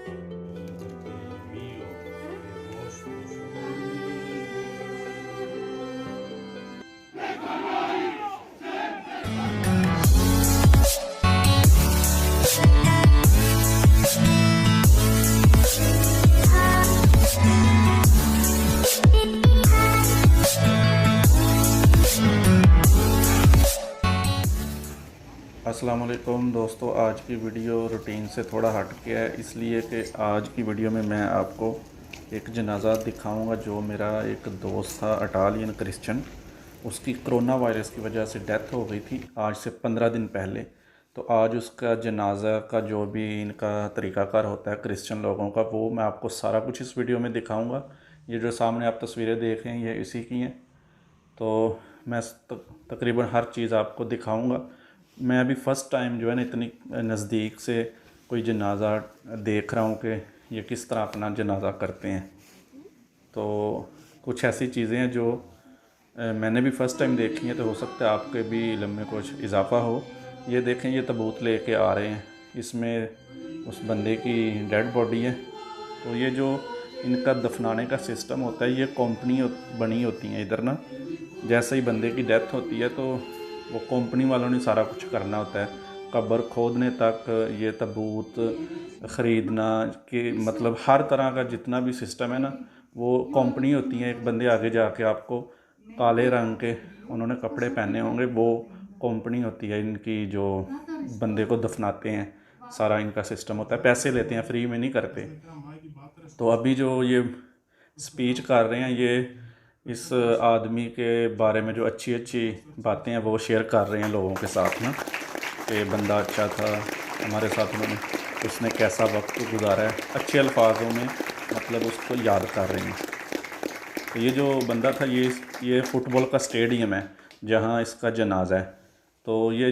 mio e vostro अस्सलाम वालेकुम दोस्तों। आज की वीडियो रूटीन से थोड़ा हट के है, इसलिए कि आज की वीडियो में मैं आपको एक जनाज़ा दिखाऊंगा। जो मेरा एक दोस्त था इटालियन क्रिश्चियन, उसकी कोरोना वायरस की वजह से डेथ हो गई थी आज से 15 दिन पहले। तो आज उसका जनाजा का जो भी इनका तरीक़ाकार होता है क्रिश्चियन लोगों का, वो मैं आपको सारा कुछ इस वीडियो में दिखाऊँगा। ये जो सामने आप तस्वीरें देख रहे हैं ये इसी की हैं। तो मैं तकरीबन हर चीज़ आपको दिखाऊंगा। मैं अभी फ़र्स्ट टाइम जो है ना इतनी नज़दीक से कोई जनाज़ा देख रहा हूँ कि ये किस तरह अपना जनाज़ा करते हैं। तो कुछ ऐसी चीज़ें हैं जो मैंने भी फ़र्स्ट टाइम देखी हैं, तो हो सकता है आपके भी इल्म में कुछ इजाफ़ा हो। ये देखें, ये तबूत लेके आ रहे हैं, इसमें उस बंदे की डेड बॉडी है। तो ये जो इनका दफनाने का सिस्टम होता है, ये कंपनी बनी होती हैं इधर ना। जैसे ही बंदे की डेथ होती है तो वो कंपनी वालों ने सारा कुछ करना होता है, कब्र खोदने तक, ये तबूत ख़रीदना कि मतलब हर तरह का जितना भी सिस्टम है ना, वो कंपनी होती है। एक बंदे आगे जाके आपको काले रंग के उन्होंने कपड़े पहने होंगे, वो कंपनी होती है इनकी जो बंदे को दफनाते हैं। सारा इनका सिस्टम होता है, पैसे लेते हैं, फ्री में नहीं करते। तो अभी जो ये स्पीच कर रहे हैं, ये इस आदमी के बारे में जो अच्छी अच्छी बातें हैं वो शेयर कर रहे हैं लोगों के साथ ना, कि बंदा अच्छा था हमारे साथ, उन्होंने उसने कैसा वक्त गुजारा है, अच्छे अल्फाजों में मतलब उसको याद कर रहे हैं। तो ये जो बंदा था, ये फ़ुटबॉल का स्टेडियम है जहाँ इसका जनाजा है। तो ये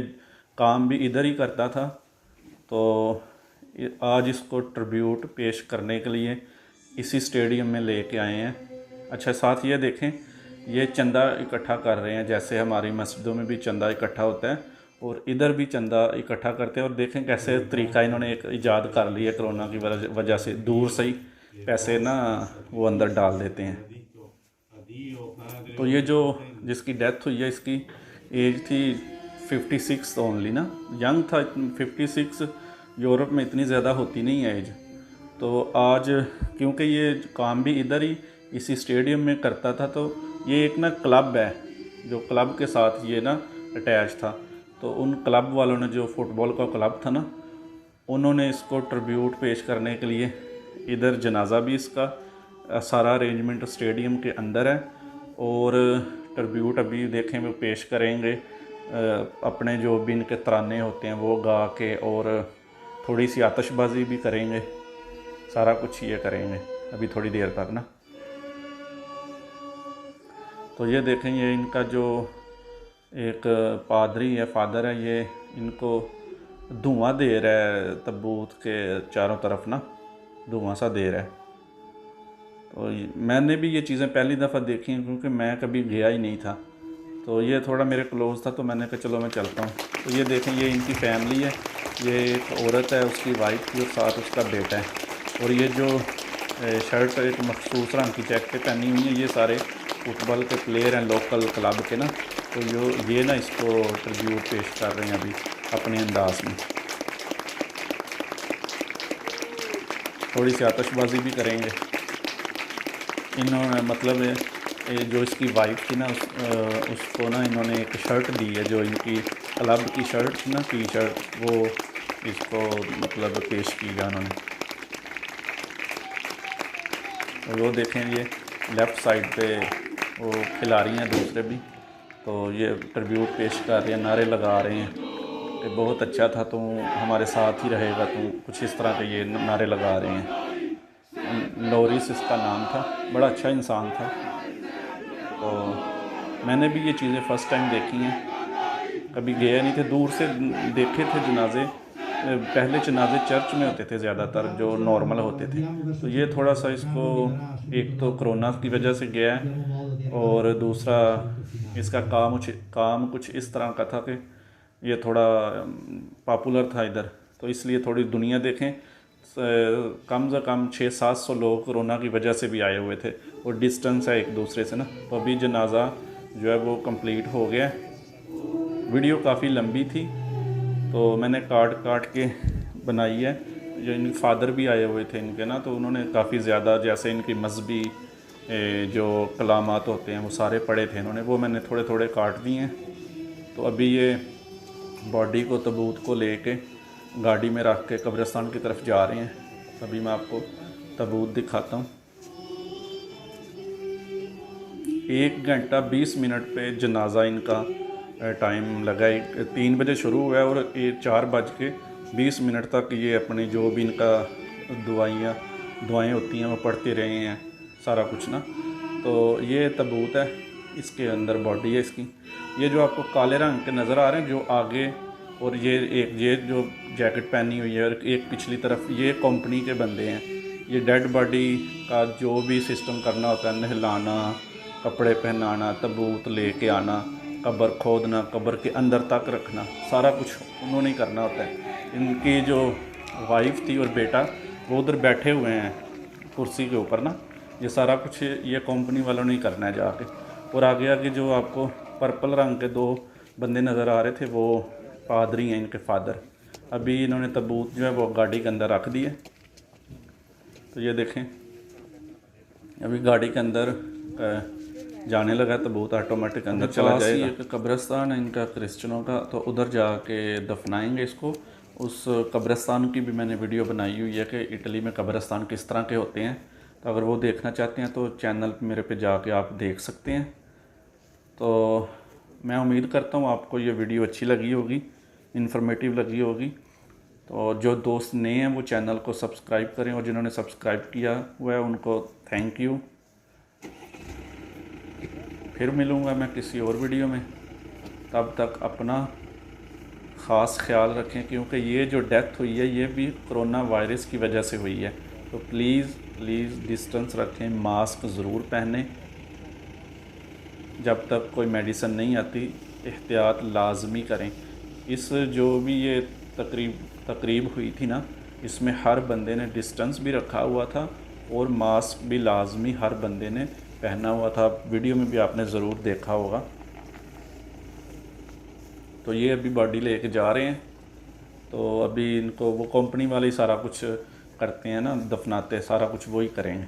काम भी इधर ही करता था। तो आज इसको ट्रिब्यूट पेश करने के लिए इसी स्टेडियम में लेके आए हैं। अच्छा, साथ ये देखें, ये चंदा इकट्ठा कर रहे हैं, जैसे हमारी मस्जिदों में भी चंदा इकट्ठा होता है और इधर भी चंदा इकट्ठा करते हैं। और देखें कैसे तरीका इन्होंने एक ईजाद कर लिया कोरोना की वजह से, दूर से ही पैसे ना वो अंदर डाल देते हैं। तो ये जो जिसकी डेथ हुई है, इसकी एज थी 56 ओनली ना, यंग था। 56 यूरोप में इतनी ज़्यादा होती नहीं है एज। तो आज क्योंकि ये काम भी इधर ही इसी स्टेडियम में करता था, तो ये एक ना क्लब है, जो क्लब के साथ ये ना अटैच था। तो उन क्लब वालों ने, जो फुटबॉल का क्लब था ना, उन्होंने इसको ट्रिब्यूट पेश करने के लिए इधर जनाजा भी इसका सारा अरेंजमेंट स्टेडियम के अंदर है। और ट्रिब्यूट अभी देखें वो पेश करेंगे, अपने जो भी इनके तराने होते हैं वो गा के, और थोड़ी सी आतिशबाजी भी करेंगे। सारा कुछ ये करेंगे अभी थोड़ी देर तक ना। तो ये देखें, ये इनका जो एक पादरी है, फादर है, ये इनको धुआं दे रहा है तबूत के चारों तरफ ना, धुआं सा दे रहा है। तो मैंने भी ये चीज़ें पहली दफ़ा देखी हैं, क्योंकि मैं कभी गया ही नहीं था। तो ये थोड़ा मेरे क्लोज़ था, तो मैंने कहा चलो मैं चलता हूँ। तो ये देखें, ये इनकी फैमिली है, ये एक औरत है, उसकी वाइफ की, और साथ उसका बेटा है। और ये जो शर्ट एक मखसूस रंग की जैकेट पहनी हुई है, ये सारे फुटबॉल के प्लेयर हैं लोकल क्लब के ना। तो ये ना इसको ट्रिब्यूट पेश कर रहे हैं अभी अपने अंदाज में। थोड़ी सी आतिशबाजी भी करेंगे इन्होंने, मतलब ये जो इसकी वाइफ थी ना, उसको ना इन्होंने एक शर्ट दी है, जो इनकी क्लब की शर्ट थी ना, टी शर्ट, वो इसको मतलब पेश की है उन्होंने। और वो देखें, ये लेफ़्ट साइड पे वो खिलाड़ी हैं दूसरे भी, तो ये ट्रिब्यूट पेश कर रहे हैं, नारे लगा रहे हैं कि बहुत अच्छा था, तू हमारे साथ ही रहेगा, तू, कुछ इस तरह के ये नारे लगा रहे हैं। लोरिस इसका नाम था, बड़ा अच्छा इंसान था। तो मैंने भी ये चीज़ें फ़र्स्ट टाइम देखी हैं, कभी गया नहीं थे, दूर से देखे थे जनाजे। पहले जनाजे चर्च में होते थे ज़्यादातर, जो नॉर्मल होते थे। तो ये थोड़ा सा इसको, एक तो कोरोना की वजह से गया है, और दूसरा इसका काम कुछ इस तरह का था कि ये थोड़ा पॉपुलर था इधर, तो इसलिए थोड़ी दुनिया देखें, कम से कम 600-700 लोग कोरोना की वजह से भी आए हुए थे और डिस्टेंस है एक दूसरे से ना। तो अभी जनाज़ा जो है वो कंप्लीट हो गया। वीडियो काफ़ी लंबी थी तो मैंने काट के बनाई है। जो इनके फादर भी आए हुए थे इनके ना, तो उन्होंने काफ़ी ज़्यादा जैसे इनकी मजहबी जो कलामात होते हैं वो सारे पढ़े थे इन्होंने, वो मैंने थोड़े थोड़े काट दिए हैं। तो अभी ये बॉडी को तबूत को लेके गाड़ी में रख के कब्रिस्तान की तरफ जा रहे हैं। अभी मैं आपको तबूत दिखाता हूँ। 1 घंटा 20 मिनट पे जनाजा इनका टाइम लगा है। 3 बजे शुरू हुआ है और 4:20 मिनट तक ये अपनी जो भी इनका दुआएं होती हैं वो पढ़ते रहे हैं सारा कुछ ना। तो ये तबूत है, इसके अंदर बॉडी है इसकी। ये जो आपको काले रंग के नज़र आ रहे हैं जो आगे, और ये जो जैकेट पहनी हुई है और एक पिछली तरफ, ये कंपनी के बंदे हैं। ये डेड बॉडी का जो भी सिस्टम करना होता है, नहलाना, कपड़े पहनाना, तबूत लेके आना, कब्र खोदना, कब्र के अंदर तक रखना, सारा कुछ उन्होंने ही करना होता है। इनकी जो वाइफ थी और बेटा वो उधर बैठे हुए हैं कुर्सी के ऊपर ना। ये सारा कुछ ये कंपनी वालों ने ही करना है जाके। और आगे आगे जो आपको पर्पल रंग के 2 बंदे नज़र आ रहे थे वो पादरी हैं, इनके फादर। अभी इन्होंने तबूत जो है वो गाड़ी के अंदर रख दिए। तो ये देखें अभी गाड़ी के अंदर जाने लगा तबूत, ऑटोमेटिक अंदर चला जाएगा। एक कब्रिस्तान है इनका क्रिश्चियनों का, तो उधर जाके दफनाएंगे इसको। उस कब्रिस्तान की भी मैंने वीडियो बनाई हुई है कि इटली में कब्रिस्तान किस तरह के होते हैं। तो अगर वो देखना चाहते हैं तो चैनल मेरे पे जाके आप देख सकते हैं। तो मैं उम्मीद करता हूँ आपको ये वीडियो अच्छी लगी होगी, इन्फॉर्मेटिव लगी होगी। तो जो दोस्त नए हैं वो चैनल को सब्सक्राइब करें, और जिन्होंने सब्सक्राइब किया हुआ है उनको थैंक यू। फिर मिलूँगा मैं किसी और वीडियो में, तब तक अपना ख़ास ख्याल रखें, क्योंकि ये जो डेथ हुई है ये भी कोरोना वायरस की वजह से हुई है। तो प्लीज़ डिस्टेंस रखें, मास्क ज़रूर पहनें। जब तक कोई मेडिसिन नहीं आती एहतियात लाजमी करें। इस जो भी ये तकरीब हुई थी ना, इसमें हर बंदे ने डिस्टेंस भी रखा हुआ था और मास्क भी लाजमी हर बंदे ने पहना हुआ था। वीडियो में भी आपने ज़रूर देखा होगा। तो ये अभी बॉडी लेके जा रहे हैं। तो अभी इनको वो कंपनी वाले ही सारा कुछ करते हैं ना, दफनाते, सारा कुछ वही करेंगे।